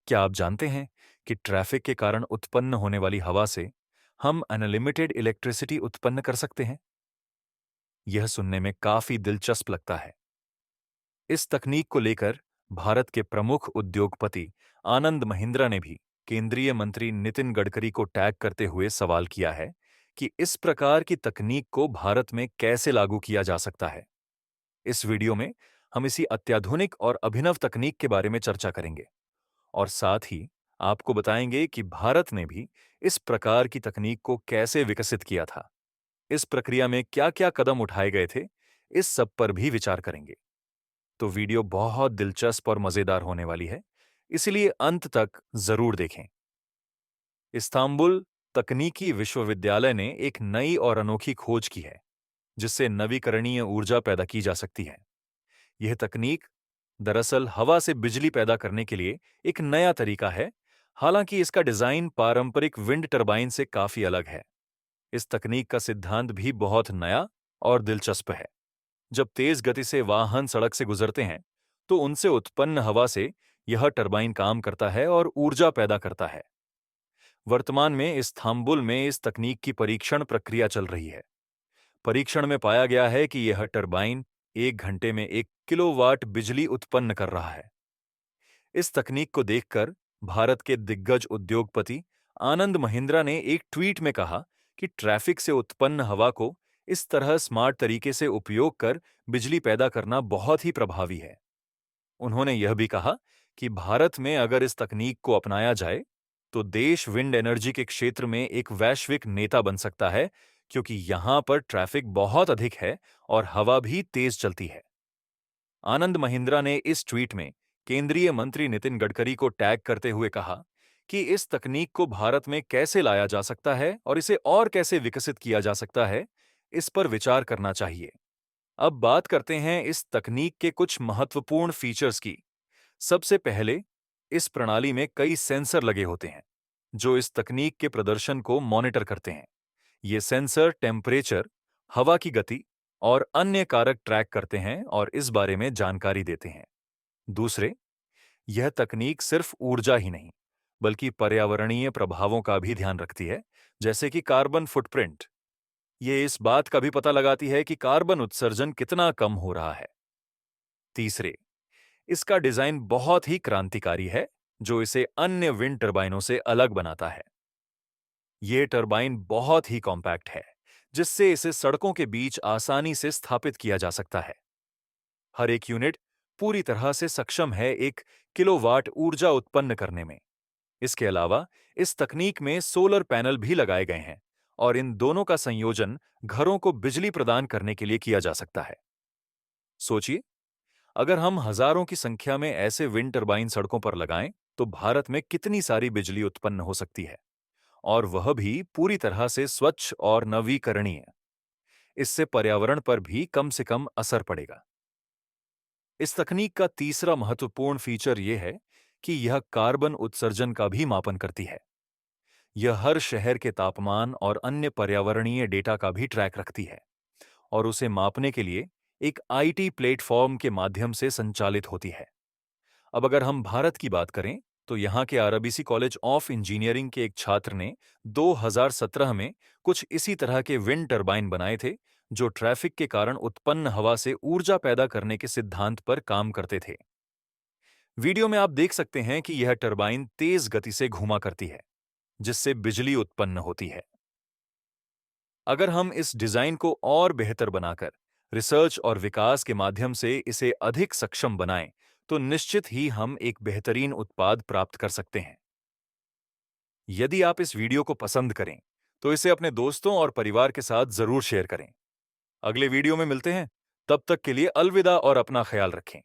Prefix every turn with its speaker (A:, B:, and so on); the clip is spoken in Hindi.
A: क्या आप जानते हैं कि ट्रैफिक के कारण उत्पन्न होने वाली हवा से हम अनलिमिटेड इलेक्ट्रिसिटी उत्पन्न कर सकते हैं? यह सुनने में काफी दिलचस्प लगता है। इस तकनीक को लेकर भारत के प्रमुख उद्योगपति आनंद महिंद्रा ने भी केंद्रीय मंत्री नितिन गडकरी को टैग करते हुए सवाल किया है कि इस प्रकार की तकनीक को भारत में कैसे लागू किया जा सकता है। इस वीडियो में हम इसी अत्याधुनिक और अभिनव तकनीक के बारे में चर्चा करेंगे और साथ ही आपको बताएंगे कि भारत ने भी इस प्रकार की तकनीक को कैसे विकसित किया था। इस प्रक्रिया में क्या-क्या कदम उठाए गए थे, इस सब पर भी विचार करेंगे। तो वीडियो बहुत दिलचस्प और मजेदार होने वाली है, इसलिए अंत तक जरूर देखें। इस्तांबुल तकनीकी विश्वविद्यालय ने एक नई और अनोखी खोज की है, जिससे नवीकरणीय ऊर्जा पैदा की जा सकती है। यह तकनीक दरअसल हवा से बिजली पैदा करने के लिए एक नया तरीका है, हालांकि इसका डिजाइन पारंपरिक विंड टरबाइन से काफी अलग है। इस तकनीक का सिद्धांत भी बहुत नया और दिलचस्प है। जब तेज गति से वाहन सड़क से गुजरते हैं, तो उनसे उत्पन्न हवा से यह टरबाइन काम करता है और ऊर्जा पैदा करता है। वर्तमान में इस्तांबुल में इस तकनीक की परीक्षण प्रक्रिया चल रही है। परीक्षण में पाया गया है कि यह टरबाइन 1 घंटे में 1 किलोवाट बिजली उत्पन्न कर रहा है। इस तकनीक को देखकर भारत के दिग्गज उद्योगपति आनंद महिंद्रा ने एक ट्वीट में कहा कि ट्रैफिक से उत्पन्न हवा को इस तरह स्मार्ट तरीके से उपयोग कर बिजली पैदा करना बहुत ही प्रभावी है। उन्होंने यह भी कहा कि भारत में अगर इस तकनीक को अपनाया जाए, तो देश विंड एनर्जी के क्षेत्र में एक वैश्विक नेता बन सकता है, क्योंकि यहां पर ट्रैफिक बहुत अधिक है और हवा भी तेज चलती है। आनंद महिंद्रा ने इस ट्वीट में केंद्रीय मंत्री नितिन गडकरी को टैग करते हुए कहा कि इस तकनीक को भारत में कैसे लाया जा सकता है और इसे और कैसे विकसित किया जा सकता है, इस पर विचार करना चाहिए। अब बात करते हैं इस तकनीक के कुछ महत्वपूर्ण फीचर्स की। सबसे पहले, इस प्रणाली में कई सेंसर लगे होते हैं, जो इस तकनीक के प्रदर्शन को मॉनिटर करते हैं। ये सेंसर टेम्परेचर, हवा की गति और अन्य कारक ट्रैक करते हैं और इस बारे में जानकारी देते हैं। दूसरे, यह तकनीक सिर्फ ऊर्जा ही नहीं, बल्कि पर्यावरणीय प्रभावों का भी ध्यान रखती है, जैसे कि कार्बन फुटप्रिंट। ये इस बात का भी पता लगाती है कि कार्बन उत्सर्जन कितना कम हो रहा है। तीसरे, इसका डिजाइन बहुत ही क्रांतिकारी है, जो इसे अन्य विंड टरबाइनों से अलग बनाता है। ये टरबाइन बहुत ही कॉम्पैक्ट है, जिससे इसे सड़कों के बीच आसानी से स्थापित किया जा सकता है। हर एक यूनिट पूरी तरह से सक्षम है 1 किलोवाट ऊर्जा उत्पन्न करने में। इसके अलावा इस तकनीक में सोलर पैनल भी लगाए गए हैं और इन दोनों का संयोजन घरों को बिजली प्रदान करने के लिए किया जा सकता है। सोचिए, अगर हम हजारों की संख्या में ऐसे विंड टरबाइन सड़कों पर लगाएं, तो भारत में कितनी सारी बिजली उत्पन्न हो सकती है, और वह भी पूरी तरह से स्वच्छ और नवीकरणीय। इससे पर्यावरण पर भी कम से कम असर पड़ेगा। इस तकनीक का तीसरा महत्वपूर्ण फीचर यह है कि यह कार्बन उत्सर्जन का भी मापन करती है। यह हर शहर के तापमान और अन्य पर्यावरणीय डेटा का भी ट्रैक रखती है और उसे मापने के लिए एक आईटी प्लेटफॉर्म के माध्यम से संचालित होती है। अब अगर हम भारत की बात करें, तो यहाँ के आरबीसी कॉलेज ऑफ इंजीनियरिंग के एक छात्र ने 2017 में कुछ इसी तरह के विंड टरबाइन बनाए थे, जो ट्रैफिक के कारण उत्पन्न हवा से ऊर्जा पैदा करने के सिद्धांत पर काम करते थे। वीडियो में आप देख सकते हैं कि यह टरबाइन तेज गति से घूमा करती है, जिससे बिजली उत्पन्न होती है। अगर हम इस डिजाइन को और बेहतर बनाकर रिसर्च और विकास के माध्यम से इसे अधिक सक्षम बनाएं, तो निश्चित ही हम एक बेहतरीन उत्पाद प्राप्त कर सकते हैं। यदि आप इस वीडियो को पसंद करें, तो इसे अपने दोस्तों और परिवार के साथ जरूर शेयर करें। अगले वीडियो में मिलते हैं, तब तक के लिए अलविदा और अपना ख्याल रखें।